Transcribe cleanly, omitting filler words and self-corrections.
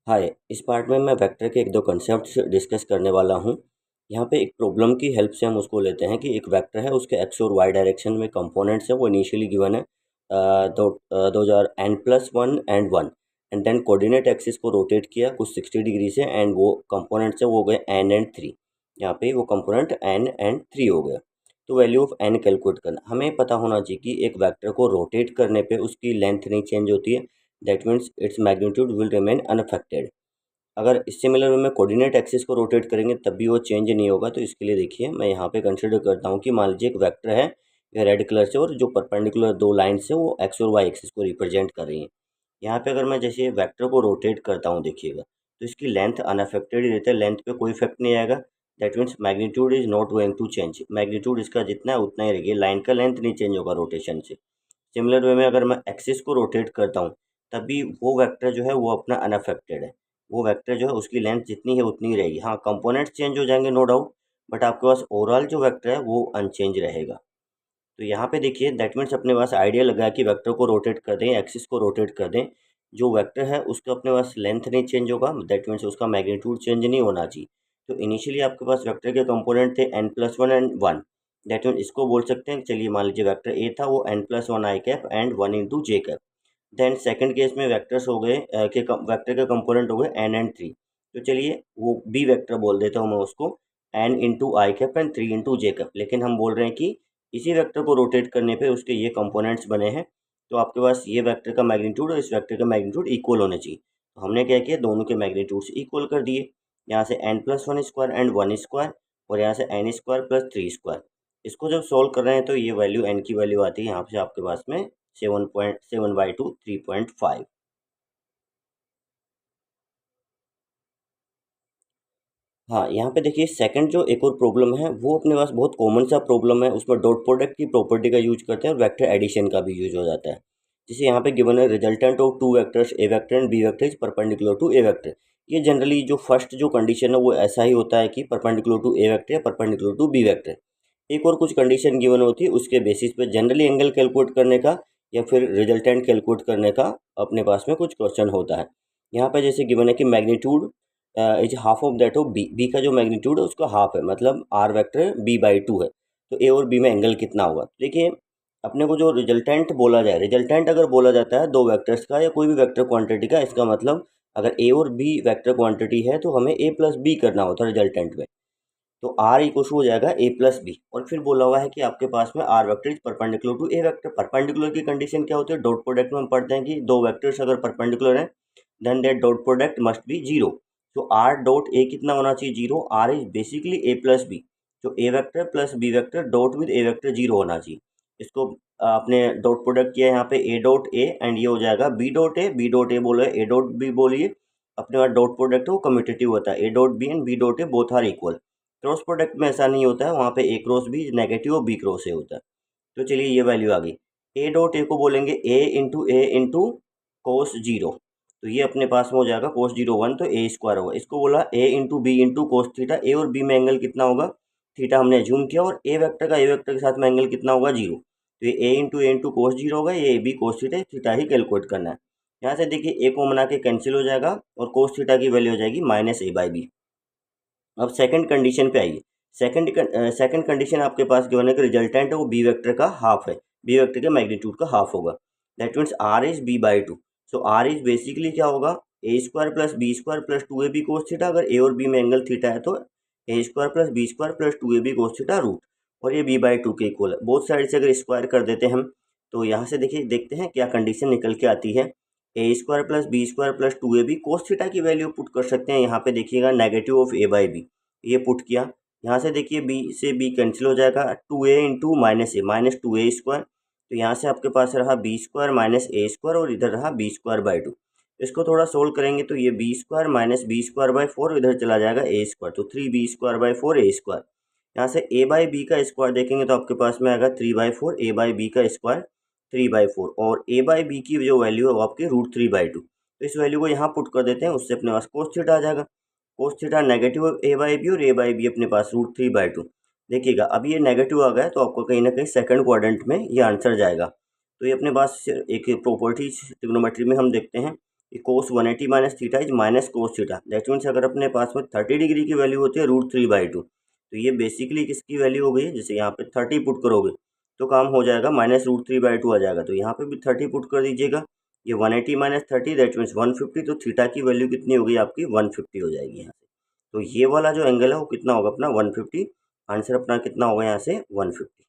हाय, इस पार्ट में मैं वेक्टर के एक दो कंसेप्ट्स डिस्कस करने वाला हूँ। यहाँ पे एक प्रॉब्लम की हेल्प से हम उसको लेते हैं कि एक वेक्टर है, उसके एक्स और वाई डायरेक्शन में कंपोनेंट्स है, वो इनिशियली गिवन है those are n+1 and 1 and then coordinate axis को रोटेट किया कुछ 60 डिग्री से एंड वो कंपोनेंट्स है वो गए n एंड 3। यहाँ पे वो कंपोनेंट n एंड 3 हो गया। तो वैल्यू ऑफ n कैलकुलेट करना हमें पता होना चाहिए कि एक वेक्टर को रोटेट करने पे उसकी लेंथ नहीं चेंज होती है, that means its magnitude will remain unaffected. अगर सिमिलर वे में कोऑर्डिनेट एक्सिस को रोटेट करेंगे तब भी वो चेंज नहीं होगा। तो इसके लिए देखिए मैं यहाँ पे कंसिडर करता हूँ कि मान लीजिए एक वेक्टर है, ये रेड कलर से, और जो परपेंडिकुलर दो लाइन से वो एक्स और वाई एक्सिस को रिप्रेजेंट कर रही हैं। यहाँ पे अगर मैं जैसे वेक्टर को रोटेट करता हूँ देखिएगा, तो इसकी लेंथ अनअफेक्टेड ही रहता है, लेंथ पे कोई इफेक्ट नहीं आएगा। That means magnitude is not going to change, magnitude इसका जितना है उतना ही रहेगी, लाइन का लेंथ नहीं चेंज होगा रोटेशन से। सिमिलर वे में अगर मैं एक्सिस को रोटेट करता हूँ तब भी वो वेक्टर जो है वो अपना अनअफेक्टेड है, वो वेक्टर जो है उसकी लेंथ जितनी है उतनी ही रहेगी। हाँ, कंपोनेंट्स चेंज हो जाएंगे नो डाउट, बट आपके पास ओवरऑल जो वेक्टर है वो अनचेंज रहेगा। तो यहाँ पे देखिए दैट मीन्स अपने पास आइडिया लगा है कि वेक्टर को रोटेट कर दें, एक्सिस को रोटेट कर दें, जो वेक्टर है उसका अपने पास लेंथ नहीं चेंज होगा, दैट मीन्स उसका मैग्नीट्यूड चेंज नहीं होना चाहिए। तो इनिशियली आपके पास वेक्टर के कंपोनेंट थे n+1 एंड 1, दैट मीन्स इसको बोल सकते हैं, चलिए मान लीजिए वेक्टर ए था वो n+1 i cap and 1 into j cap. Then second case में वेक्टर्स हो गए वेक्टर के कंपोनेंट हो गए n एंड 3। तो चलिए वो बी वेक्टर बोल देता हूँ मैं उसको, n into I cap and 3 into j cap. लेकिन हम बोल रहे हैं कि इसी वेक्टर को रोटेट करने पे उसके ये कंपोनेंट्स बने हैं, तो आपके पास ये वेक्टर का मैग्नीट्यूड और इस वेक्टर का मैग्नीट्यूड इक्वल होने चाहिए। तो हमने क्या किया, दोनों के मैग्नीट्यूड्स इक्वल कर दिए। यहाँ से n+1 स्क्वायर एंड 1 स्क्वायर, और यहाँ से n स्क्वायर प्लस 3 स्क्वायर। इसको जब सॉल्व कर रहे हैं तो ये वैल्यू n की वैल्यू आती है यहाँ से आपके पास में 7.7/2 3.5। हाँ, यहाँ पे देखिए सेकंड जो एक और प्रॉब्लम है वो अपने पास बहुत कॉमन सा प्रॉब्लम है, उसमें डॉट प्रोडक्ट की प्रॉपर्टी का यूज करते हैं और वेक्टर एडिशन का भी यूज हो जाता है। जैसे यहाँ पे गिवन है resultant of two vectors A vector and B vector is perpendicular to A vector. ये जनरली जो फर्स्ट जो कंडीशन है वो ऐसा ही होता है कि परपेंडिकुलर टू ए वेक्टर या परपेंडिकुलर टू बी वेक्टर। एक और कुछ कंडीशन गिवन होती है, उसके बेसिस पे जनरली एंगल कैलकुलेट करने का या फिर रिजल्टेंट कैलकुलेट करने का अपने पास में कुछ क्वेश्चन होता है। यहाँ पे जैसे गिवन है कि magnitude is half of that of B, B का जो मैग्नीट्यूड है उसका हाफ है, मतलब आर वेक्टर b/2 है। तो ए और बी में एंगल कितना होगा, देखिए अपने को जो रिजल्टेंट बोला जाए, रिजल्टेंट अगर बोला जाता है दो वेक्टर्स का या कोई भी वेक्टर क्वांटिटी का, इसका मतलब अगर ए और बी वेक्टर क्वांटिटी है तो हमें a प्लस बी करना होता है रिजल्टेंट में। तो आर इक्वल हो जाएगा a प्लस बी, और फिर बोला हुआ है कि आपके पास में R vector is perpendicular to A vector. Perpendicular की कंडीशन क्या होती है, डॉट प्रोडक्ट में हम पढ़ते हैं कि दो वेक्टर्स अगर परपेंडिकुलर हैं then that dot product must be zero. तो आर डॉट ए कितना होना चाहिए, zero. R is basically A plus B, तो A vector plus B vector dot with A vector zero होना चाहिए। इसको आपने डॉट प्रोडक्ट किया है यहाँ पे ए डॉट ए एंड ये हो जाएगा B dot A, B dot A बोलो ए डॉट बी बोलिए। अपने पास डॉट प्रोडक्ट है वो कम्यूटेटिव होता है, A dot B and B dot A both are equal. Cross product में ऐसा नहीं होता है, वहाँ पे ए क्रॉस बी नेगेटिव और बी क्रॉस ए होता है। तो चलिए ये वैल्यू आ गई, ए डॉट ए को बोलेंगे ए इंटू कोस जीरो, तो ये अपने पास में हो जाएगा कोस जीरो 1, तो ए स्क्वायर होगा। इसको बोला A into B into cos theta, A और बी में एंगल कितना होगा, थीटा हमने एज्यूम किया, और ए वेक्टर का ए वेक्टर के साथ में एंगल कितना होगा, जीरो। तो ये ए इंटू कोस जीरो होगा, ये A B cos theta, theta ही कैलकुलेट करना है। यहाँ से देखिए ए को बना के कैंसिल हो जाएगा और कोस थीटा की वैल्यू हो जाएगी -a/b। अब सेकंड कंडीशन पे आइए। सेकंड कंडीशन आपके पास गिवन है कि रिजल्टेंट है वो बी वेक्टर का हाफ है, बी वेक्टर के मैग्नीट्यूड का हाफ होगा। That means R is b/2। So R is basically क्या होगा, A square plus B square plus 2ab cos theta. अगर ए और बी में एंगल थीटा है तो A square plus B square plus 2ab cos theta root, और ये b/2 के इक्वल है। बोथ साइड से अगर स्क्वायर कर देते हैं हम, तो यहाँ से देखिए देखते हैं क्या कंडीशन निकल के आती है। A square plus B square plus 2ab cos theta की वैल्यू पुट कर सकते हैं, यहाँ पे देखिएगा नेगेटिव ऑफ a/b, ये पुट किया। यहाँ से देखिए बी से बी कैंसिल हो जाएगा, 2a into -a -2a square. तो यहाँ से आपके पास रहा बी स्क्वायर माइनस ए स्क्वायर, और इधर रहा बी स्क्वायर बाई 2। इसको थोड़ा सोल्व करेंगे तो ये B square minus B square by 4, इधर चला जाएगा ए स्क्वायर, तो 3b square by 4 A square. यहाँ से a बाई बी का स्क्वायर देखेंगे तो आपके पास में आएगा 3/4, a बाई बी का स्क्वायर 3/4, और a बाई बी की जो वैल्यू है वो आपकी √3/2। तो इस वैल्यू को यहाँ पुट कर देते हैं, उससे अपने पास कोस थीटा आ जाएगा। कोस थीटा नेगेटिव a/b और a/b अपने पास √3/2। देखिएगा अब ये नेगेटिव आ गया तो आपको कहीं ना कहीं सेकंड क्वाड्रेंट में ये आंसर जाएगा। तो ये अपने पास एक प्रॉपर्टी ट्रिग्नोमेट्री में हम देखते हैं ये cos 180 minus theta is minus cos theta. That means अगर अपने पास में 30 डिग्री की वैल्यू होती है √3/2, तो ये बेसिकली किसकी वैल्यू हो गई, जैसे यहाँ पे 30 पुट करोगे तो काम हो जाएगा, माइनस √3/2 आ जाएगा। तो यहाँ पे भी 30 पुट कर दीजिएगा, ये 180 माइनस 30 दैट मीन्स 150। तो थीटा की वैल्यू कितनी होगी आपकी, 150 हो जाएगी यहाँ से। तो ये वाला जो एंगल है वो कितना होगा अपना 150। आंसर अपना कितना होगा यहाँ से 150।